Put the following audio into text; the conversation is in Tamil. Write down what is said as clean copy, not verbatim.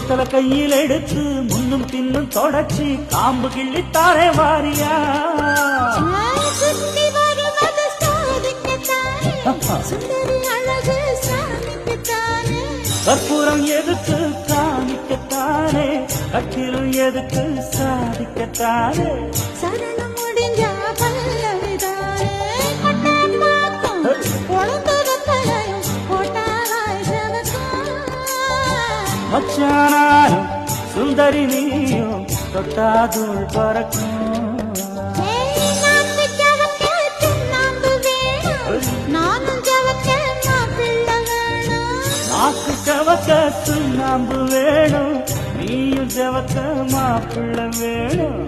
வெத்தல கையில் எடுத்து முன்னும் பின்னும் தொடச்சி காம்பு கிள்ளித்தாரே வாரியா கற்பூரம் எதுக்கு காணிக்கத்தானே கட்டிலும் எதுக்கு சாதிக்கத்தானே சரணம் முடிஞ்ச பல்லவிதானே மச்சானாரும் சுந்தரி நீயும் தொட்டாதுள் பறக்கும் நாக்கு செவக்க சுண்ணாம்பு வேணும் நீயும் செவக்க மாப்பிள்ள வேணும்